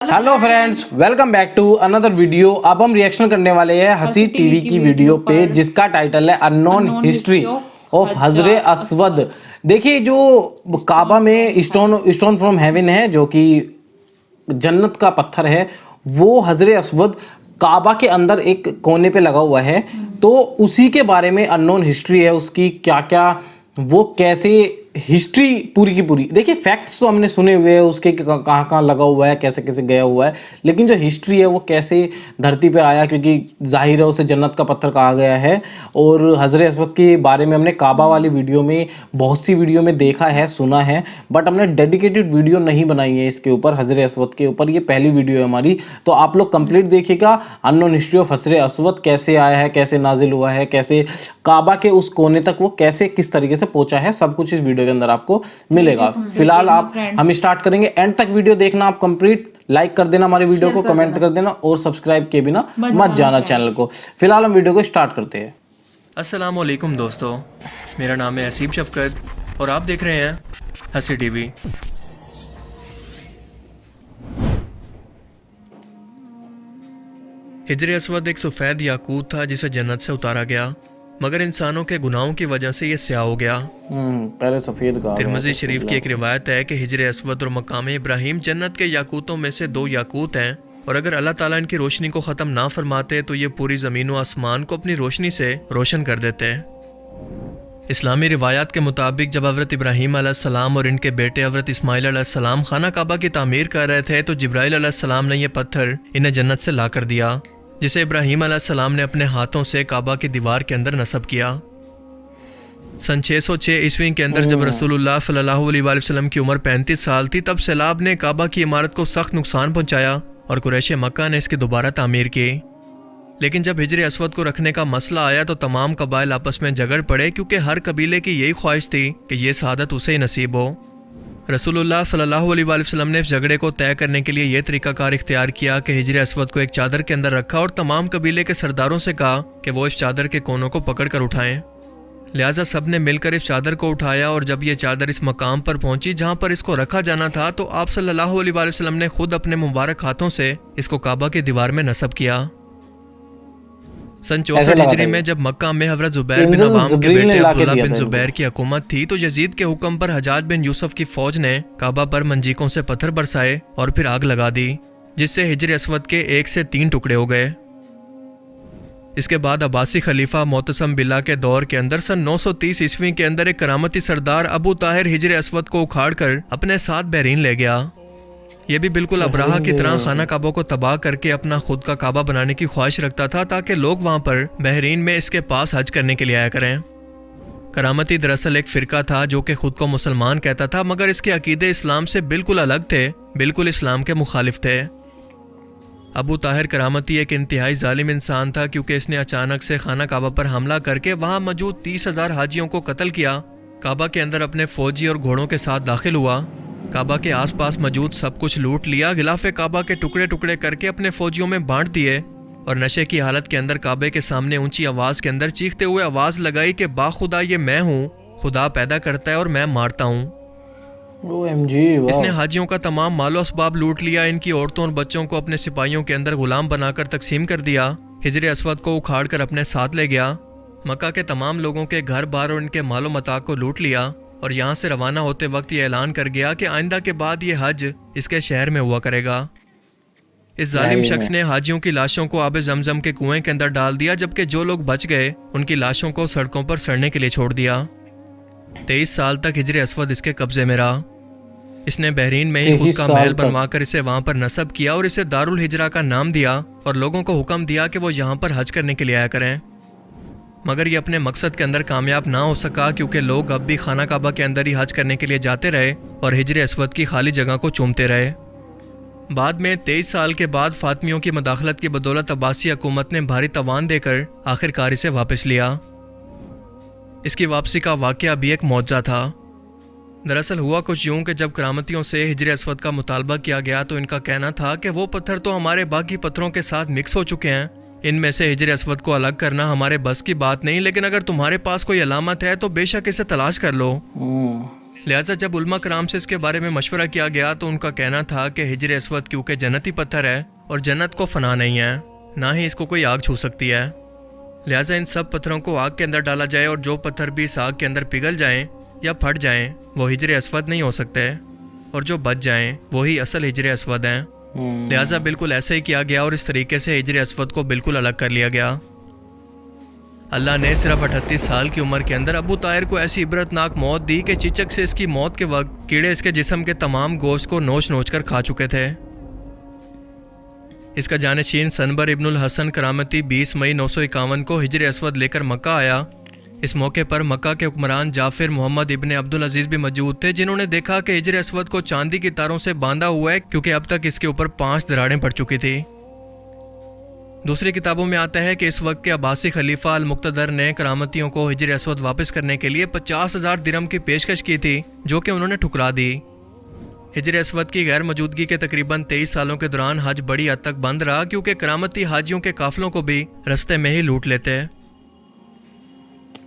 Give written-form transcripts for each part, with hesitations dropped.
Hello friends, welcome back to another video. अब हम reaction करने वाले हैं हंसी टीवी की वीडियो पे, जिसका टाइटल है अननोन हिस्ट्री ऑफ हजरे अस्वद। देखिए, जो काबा में स्टोन फ्रॉम हेवन है, जो कि जन्नत का पत्थर है, वो हजरे अस्वद काबा के अंदर एक कोने पे लगा हुआ है। तो उसी के बारे में अननोन हिस्ट्री है, उसकी क्या क्या, वो कैसे हिस्ट्री पूरी की पूरी। देखिए, फैक्ट्स तो हमने सुने हुए हैं उसके, कहाँ कहाँ लगा हुआ है, कैसे कैसे गया हुआ है, लेकिन जो हिस्ट्री है वो कैसे धरती पे आया, क्योंकि जाहिर है उसे जन्नत का पत्थर कहा गया है। और हजरे अस्वद के बारे में हमने काबा वाली वीडियो में, बहुत सी वीडियो में देखा है, सुना है, बट हमने डेडिकेटेड वीडियो नहीं बनाई है इसके ऊपर, हजरे अस्वद के ऊपर। ये पहली वीडियो है हमारी, तो आप लोग कंप्लीट देखिएगा। अननोन हिस्ट्री ऑफ हजरे अस्वद कैसे आया है, कैसे नाजिल हुआ है, कैसे काबा के उस कोने तक वो कैसे किस तरीके से पहुंचा है, सब कुछ इस वीडियो के अंदर आपको मिलेगा। फिलहाल हम स्टार्ट करेंगे, एंड तक वीडियो देखना आप कंप्लीट, लाइक कर देना हमारे वीडियो को, कमेंट कर देना और सब्सक्राइब किए बिना मत जाना चैनल को। फिलहाल हम वीडियो को स्टार्ट करते हैं। अस्सलाम वालेकुम दोस्तों, मेरा नाम है हसीब शफकत और आप देख रहे हैं हंसी टीवी। हिजरे अस्वद एक सफ़ेद याकूत था जिसे जन्नत से उतारा गया, मगर इंसानों के गुनाहों की वजह से ये स्याह हो गया। पहले सफ़ेद का। तिरमिज़ी शरीफ की एक रिवायत है कि हिजरे अस्वद और मकाम इब्राहिम जन्नत के याकूतों में से दो याकूत हैं, और अगर अल्लाह ताला इनकी रोशनी को ख़त्म ना फरमाते तो ये पूरी ज़मीन व आसमान को अपनी रोशनी से रोशन कर देते हैं। इस्लामी रिवायात के मुताबिक जब हज़रत इब्राहीम अलैहिस्सलाम और इनके बेटे हज़रत इस्माइल अलैहिस्सलाम खाना काबा की तामीर कर रहे थे, तो जिब्राइल अलैहिस्सलाम ने यह पत्थर इन्हें जन्नत से ला कर दिया, जिसे इब्राहीम अलैहिस्सलाम ने अपने हाथों से काबा की दीवार के अंदर नस्ब किया। सन 606 ईस्वी के अंदर जब रसूलुल्लाह सल्लल्लाहु अलैहि वसल्लम की उम्र 35 साल थी, तब सैलाब ने काबा की इमारत को सख्त नुकसान पहुंचाया और कुरैश मक्का ने इसकी दोबारा तामीर की। लेकिन जब हिजरे अस्वद को रखने का मसला आया तो तमाम कबाइल आपस में झगड़ पड़े, क्योंकि हर कबीले की यही ख्वाहिश थी कि ये सआदत उसे ही नसीब हो। रसूलुल्लाह सल्लल्लाहु अलैहि वसल्लम ने इस झगड़े को तय करने के लिए यह तरीकाकार इख्तियार किया कि हिजरे अस्वद को एक चादर के अंदर रखा और तमाम कबीले के सरदारों से कहा कि वो इस चादर के कोनों को पकड़ कर उठाएं। लिहाजा सब ने मिलकर इस चादर को उठाया, और जब यह चादर इस मकाम पर पहुंची जहां पर इसको रखा जाना था, तो आप सल्लल्लाहु अलैहि वसल्लम ने खुद अपने मुबारक हाथों से इसको काबा की दीवार में नस्ब किया। सन 64 हिजरी में जब मक्का में हज़रत ज़ुबैर बिन अवाम के बेटे अब्दुल्लाह बिन ज़ुबैर की हुकूमत थी, तो यजीद के हुक्म पर हजाज बिन यूसुफ की फौज ने काबा पर मंजीकों से पत्थर बरसाए और फिर आग लगा दी, जिससे हिजरे अस्वद के 1 से 3 टुकड़े हो गए। इसके बाद अब्बासी खलीफा मोतसम बिल्ला के दौर के अंदर सन 930 ईस्वी के अंदर एक करामती सरदार अबू ताहिर हिजरे अस्वद को उखाड़ कर अपने साथ बहरीन ले गया। यह भी बिल्कुल अब्राहा की तरह खाना काबा को तबाह करके अपना खुद का काबा बनाने की ख्वाहिश रखता था, ताकि लोग वहां पर बहरीन में इसके पास हज करने के लिए आया करें। करामती दरअसल एक फ़िरका था जो कि खुद को मुसलमान कहता था, मगर इसके अकीदे इस्लाम से बिल्कुल अलग थे, बिल्कुल इस्लाम के मुखालिफ थे। अबू ताहिर करामती एक इंतहाई जालिम इंसान था, क्योंकि इसने अचानक से खाना काबा पर हमला करके वहां मौजूद 30,000 हाजियों को कत्ल किया। काबा के अंदर अपने फौजी और घोड़ों के साथ दाखिल हुआ, काबा के आसपास मौजूद सब कुछ लूट लिया, गिलाफे काबा के टुकड़े टुकड़े करके अपने फौजियों में बांट दिए, और नशे की हालत के अंदर काबे के सामने ऊंची आवाज़ के अंदर चीखते हुए आवाज़ लगाई कि बाखुदा ये मैं हूँ, खुदा पैदा करता है और मैं मारता हूँ। इसने हाजियों का तमाम मालो असबाब लूट लिया, इनकी औरतों और बच्चों को अपने सिपाहियों के अंदर गुलाम बनाकर तकसीम कर दिया, हिजरे अस्वद को उखाड़ कर अपने साथ ले गया, मक्का के तमाम लोगों के घर बार और इनके मालो मता को लूट लिया, और यहाँ से रवाना होते वक्त ये ऐलान कर गया कि आइंदा के बाद ये हज इसके शहर में हुआ करेगा। इस जालिम शख्स ने हाजियों की लाशों को आब जमजम के कुएं के अंदर डाल दिया, जबकि जो लोग बच गए उनकी लाशों को सड़कों पर सड़ने के लिए छोड़ दिया। 23 साल तक हिजरे अस्वद इसके कब्जे में रहा। इसने बहरीन में ही खुद का महल बनवाकर इसे वहां पर नस्ब किया और इसे दारुल हिजरा का नाम दिया, और लोगों को हुक्म दिया कि वो यहाँ पर हज करने के लिए आया करें। मगर ये अपने मकसद के अंदर कामयाब ना हो सका, क्योंकि लोग अब भी खाना काबा के अंदर ही हज करने के लिए जाते रहे और हिजरे अस्वद की खाली जगह को चूमते रहे। बाद में 23 साल के बाद फातमियों की मदाखलत की बदौलत अब्बासी हुकूमत ने भारी तवान देकर आखिरकार इसे वापस लिया। इसकी वापसी का वाक़या भी एक मौजज़ा था। दरअसल हुआ कुछ यूं कि जब करामतियों से हिजरे अस्वद का मुतालबा किया गया, तो इनका कहना था कि वो पत्थर तो हमारे बाकी पत्थरों के साथ मिक्स हो चुके हैं, इनमें से हिजरे अस्वद को अलग करना हमारे बस की बात नहीं, लेकिन अगर तुम्हारे पास कोई अलामत है तो बेशक इसे तलाश कर लो। लिहाजा जब उलमा कराम से इसके बारे में मशवरा किया गया तो उनका कहना था कि हिजर अस्वद क्योंकि जन्नती पत्थर है और जन्नत को फना नहीं है, ना ही इसको कोई आग छू सकती है। लिहाजा इन सब पत्थरों को आग के अंदर डाला जाए और जो पत्थर भी इस आग के अंदर पिघल जाएं या फट जाएं वो हिजर अस्वद नहीं हो सकते, और जो बच जाएं वही असल हिजर अस्वद हैं। लिहाजा बिल्कुल ऐसे ही किया गया और इस तरीके से हिजर अस्वद को बिल्कुल अलग कर लिया गया। अल्लाह ने सिर्फ 38 साल की उम्र के अंदर अबू ताहिर को ऐसी इबरतनाक मौत दी कि चिचक से इसकी मौत के वक्त कीड़े इसके जिस्म के तमाम गोश्त को नोच नोच कर खा चुके थे। इसका जानशीन सनबर इब्नुल हसन करामती 20 मई 951 को हिजर अस्वद लेकर मक्का आया। इस मौके पर मक्का के हुक्मरान जाफिर मोहम्मद इब्ने अब्दुल अजीज भी मौजूद थे, जिन्होंने देखा कि हिजर अस्वद को चांदी की तारों से बांधा हुआ है क्योंकि अब तक इसके ऊपर 5 दरारें पड़ चुकी थी। दूसरी किताबों में आता है कि इस वक्त के अब्बासी खलीफा अल मुक्तदर ने करामतियों को हिजर अस्वद वापस करने के लिए 50,000 दिरहम की पेशकश की थी, जो कि उन्होंने ठुकरा दी। हिजर अस्वद की गैर मौजूदगी के तकरीबन 23 सालों के दौरान हज बड़ी हद तक बंद रहा, क्योंकि करामती हाजियों के काफिलों को भी रास्ते में ही लूट लेते।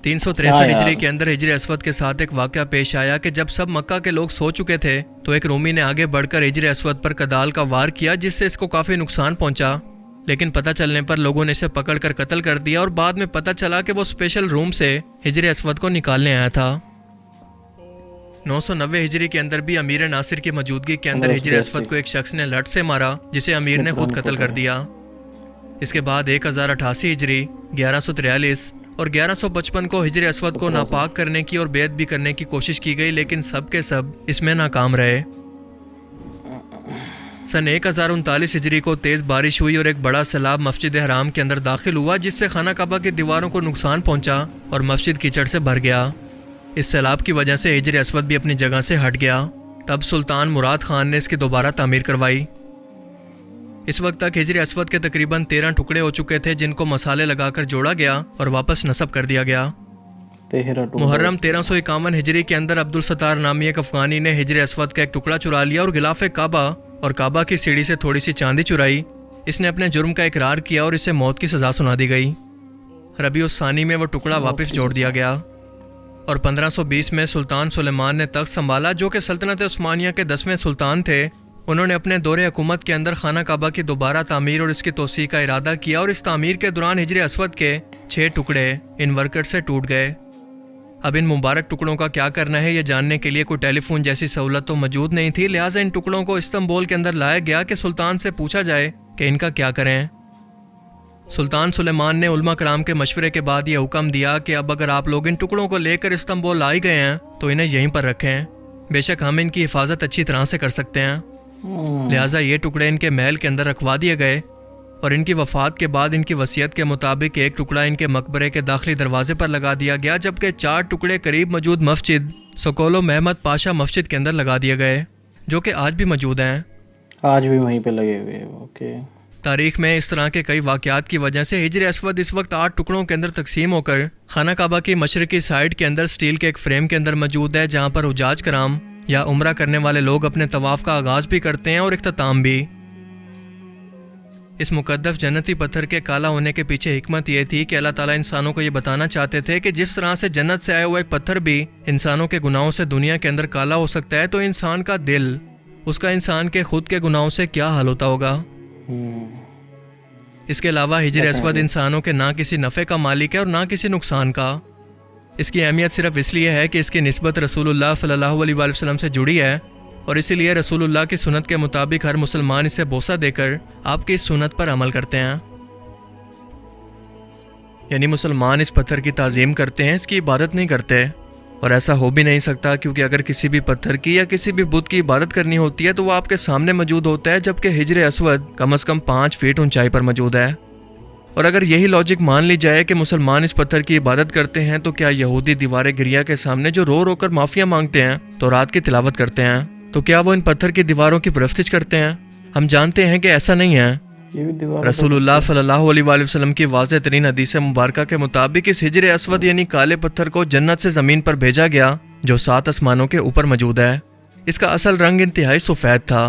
363 हिजरी के अंदर हिजर अस्वद के साथ एक वाकया पेश आया कि जब सब मक्का के लोग सो चुके थे तो एक रूमी ने आगे बढ़कर हिजर अस्वद पर कदाल का वार किया, जिससे इसको काफी नुकसान पहुंचा। लेकिन पता चलने पर लोगों ने इसे पकड़कर कत्ल कर दिया और बाद में पता चला कि वो स्पेशल रूम से हिजर अस्वद को निकालने आया था। 990 हिजरी के अंदर भी अमीर नासिर की मौजूदगी के अंदर हिजर अस्वद को एक शख्स ने लठ से मारा, जिसे अमीर ने खुद कत्ल कर दिया। इसके बाद 1088 हिजरी, 1143 और 1155 को हिजर अस्वद को नापाक करने की और बेअत भी करने की कोशिश की गई, लेकिन सब के सब इसमें नाकाम रहे। सन 1039 हिजरी को तेज़ बारिश हुई और एक बड़ा सैलाब मस्जिद हराम के अंदर दाखिल हुआ, जिससे खाना काबा की दीवारों को नुकसान पहुंचा और मस्जिद कीचड़ से भर गया। इस सैलाब की वजह से हिजर अस्वद भी अपनी जगह से हट गया। तब सुल्तान मुराद खान ने इसकी दोबारा तामीर करवाई। इस वक्त तक हिजर अस्वद के तकरीबन 13 टुकड़े हो चुके थे, जिनको मसाले लगाकर जोड़ा गया और वापस नस्ब कर दिया गया। मुहर्रम 1351 हिजरी के अंदर अब्दुल सत्तार नामी एक अफगानी ने हिजर अस्वद का एक टुकड़ा चुरा लिया और गिलाफ काबा और काबा की सीढ़ी से थोड़ी सी चांदी चुराई। इसने अपने जुर्म का इकरार किया और इसे मौत की सज़ा सुना दी गई। रबीउस सानी में वो टुकड़ा वापस जोड़ दिया गया और 1520 में सुल्तान सुलेमान ने तख्त संभाला, जो कि सल्तनत उस्मानिया के 10वें सुल्तान थे। उन्होंने अपने दौरे हुकूमत के अंदर खाना काबा की दोबारा तामीर और इसकी तोसी का इरादा किया और इस तामीर के दौरान हिजर अस्वद के 6 टुकड़े इन वर्कट से टूट गए। अब इन मुबारक टुकड़ों का क्या करना है, ये जानने के लिए कोई टेलीफोन जैसी सहूलत तो मौजूद नहीं थी। लिहाजा इन टुकड़ों को इस्तांबुल के अंदर लाया गया कि सुल्तान से पूछा जाए कि इनका क्या करें। सुल्तान सुलेमान ने उलमा कराम के मशवरे के बाद ये हुक्म दिया कि अब अगर आप लोग इन टुकड़ों को लेकर इस्तांबुल आई गए हैं तो इन्हें यहीं पर रखें, बेशक हम इनकी हिफाजत अच्छी तरह से कर सकते हैं। लिहाजा ये टुकड़े इनके महल के अंदर रखवा दिए गए और इनकी वफात के बाद इनकी वसीयत के मुताबिक एक टुकड़ा इनके मकबरे के दाखिली दरवाजे पर लगा दिया गया, जबकि 4 टुकड़े करीब मौजूद मस्जिद सोकोलो महमद पाशा मस्जिद के अंदर लगा दिए गए, जो कि आज भी मौजूद हैं। आज भी वहीं पे लगे हुए हैं। ओके। तारीख में इस तरह के कई वाक़यात की वजह से हिजर अस्वद इस वक्त 8 टुकड़ों के अंदर तकसीम होकर खाना काबा की मशरकी साइड के अंदर स्टील के एक फ्रेम के अंदर मौजूद है, जहाँ पर हुजाज कराम या उम्रा करने वाले लोग अपने तवाफ़ का आगाज़ भी करते हैं और इख्तिताम भी। इस मुकद्दस जन्नती पत्थर के काला होने के पीछे हिकमत यह थी कि अल्लाह ताला इंसानों को ये बताना चाहते थे कि जिस तरह से जन्नत से आया हुआ एक पत्थर भी इंसानों के गुनाहों से दुनिया के अंदर काला हो सकता है, तो इंसान का दिल, उसका इंसान के खुद के गुनाहों से क्या हाल होता होगा। इसके अलावा हिजर अस्वद इंसानों के ना किसी नफ़े का मालिक है और ना किसी नुकसान का। इसकी अहमियत सिर्फ इसलिए है कि इसकी निस्बत रसूलुल्लाह सल्लल्लाहु अलैहि वसल्लम से जुड़ी है और इसीलिए रसूलुल्लाह की सुन्नत के मुताबिक हर मुसलमान इसे बोसा देकर आपकी इस सुन्नत पर अमल करते हैं। यानी मुसलमान इस पत्थर की ताज़ीम करते हैं, इसकी इबादत नहीं करते। और ऐसा हो भी नहीं सकता, क्योंकि अगर किसी भी पत्थर की या किसी भी बुत की इबादत करनी होती है तो वो आपके सामने मौजूद होता है, जबकि हिजर अस्वद कम से कम 5 फीट ऊंचाई पर मौजूद है। और अगर यही लॉजिक मान ली जाए कि मुसलमान इस पत्थर की इबादत करते हैं, तो क्या यहूदी दीवार गिरिया के सामने जो रो रो कर माफिया मांगते हैं, तौरात की तिलावत करते हैं, तो क्या वो इन पत्थर की दीवारों की परस्तिश करते हैं? हम जानते हैं कि ऐसा नहीं है। रसूलुल्लाह सल्लल्लाहु अलैहि वसल्लम की वाज़ेह तरीन हदीस मुबारका के मुताबिक इस हिजर अस्वद यानी काले पत्थर को जन्नत से ज़मीन पर भेजा गया, जो 7 आसमानों के ऊपर मौजूद है। इसका असल रंग इंतहाई सफ़ेद था।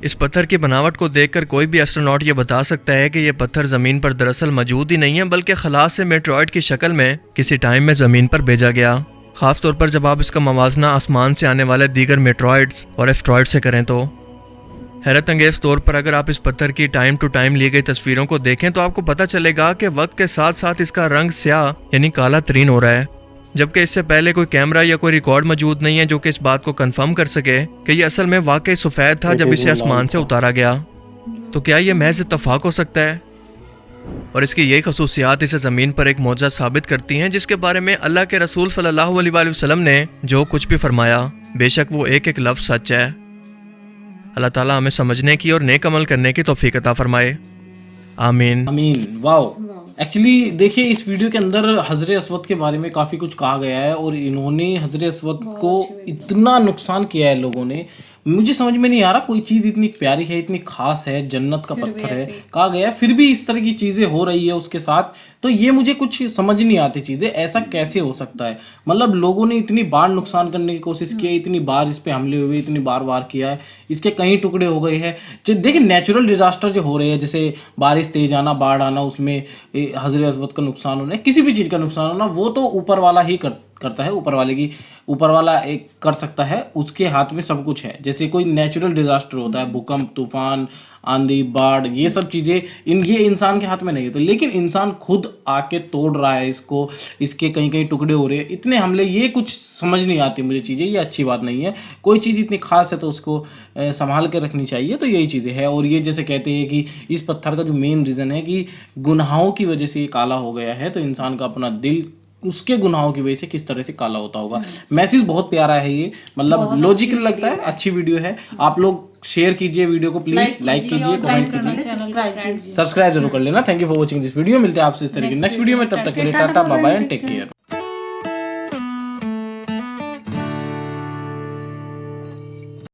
इस पत्थर की बनावट को देखकर कोई भी एस्ट्रोनॉट ये बता सकता है कि यह पत्थर ज़मीन पर दरअसल मौजूद ही नहीं है, बल्कि खला से मेट्रॉइड की शक्ल में किसी टाइम में ज़मीन पर भेजा गया। खास तौर पर जब आप इसका मवाजना आसमान से आने वाले दीगर मेट्रॉइड्स और एस्ट्रॉइड से करें तो। हैरत अंगेज तौर पर अगर आप इस पत्थर की टाइम टू टाइम ली गई तस्वीरों को देखें तो आपको पता चलेगा कि वक्त के साथ साथ इसका रंग स्याह यानी काला तरीन हो रहा है, जबकि इससे पहले कोई कैमरा या कोई रिकॉर्ड मौजूद नहीं है जो कि इस बात को कंफर्म कर सके कि ये असल में वाकई सफ़ेद था जब इसे आसमान से उतारा गया। तो क्या ये महज इत्तफाक हो सकता है? और इसकी यही खसूसियात इसे ज़मीन पर एक मौजज़ा साबित करती हैं जिसके बारे में अल्लाह के रसूल सल्लल्लाहु अलैहि वसल्लम ने जो कुछ भी फरमाया बेशक वो एक एक लफ्ज़ सच है। अल्लाह ताला हमें समझने की और नेक अमल करने की तौफीक अता फरमाए, आमीन आमीन। वाओ। एक्चुअली देखिए इस वीडियो के अंदर हजरे अस्वद के बारे में काफ़ी कुछ कहा गया है और इन्होंने हजरे अस्वद को इतना नुकसान किया है लोगों ने, मुझे समझ में नहीं आ रहा। कोई चीज़ इतनी प्यारी है, इतनी खास है, जन्नत का पत्थर है कहा गया है, फिर भी इस तरह की चीज़ें हो रही है उसके साथ। तो ये मुझे कुछ समझ नहीं आती चीज़ें, ऐसा कैसे हो सकता है? मतलब लोगों ने इतनी बार नुकसान करने की कोशिश की है, इतनी बार इस पे हमले हुए, इतनी बार वार किया है, इसके कई टुकड़े हो गए हैं। देखिए नेचुरल डिजास्टर जो हो रहे हैं जैसे बारिश तेज आना, बाढ़ आना, उसमें हजरे अस्वद का नुकसान होना, किसी भी चीज़ का नुकसान होना, वो तो ऊपर वाला ही करता है, ऊपर वाला एक कर सकता है, उसके हाथ में सब कुछ है। जैसे कोई नेचुरल डिजास्टर होता है, भूकंप, तूफान, आंधी, बाढ़, ये सब चीज़ें ये इंसान के हाथ में नहीं होते, लेकिन इंसान खुद आके तोड़ रहा है इसको, इसके कहीं कहीं टुकड़े हो रहे हैं, इतने हमले, ये कुछ समझ नहीं आती मुझे चीज़ें, ये अच्छी बात नहीं है। कोई चीज़ इतनी खास है तो उसको संभाल के रखनी चाहिए, तो यही चीज़ें हैं। और ये जैसे कहते हैं कि इस पत्थर का जो मेन रीज़न है कि गुनाहों की वजह से ये काला हो गया है, तो इंसान का अपना दिल उसके गुनाहों की वजह से किस तरह से काला होता होगा। मैसेज बहुत प्यारा है ये, मतलब लॉजिकल लगता है, अच्छी वीडियो है। आप लोग शेयर कीजिए वीडियो को, प्लीज लाइक कीजिए, कमेंट कीजिए, सब्सक्राइब जरूर कर लेना। Thank you for watching this video. मिलते हैं आपसे इस तरह की नेक्स्ट वीडियो में, तब तक के लिए tata bye bye and take care.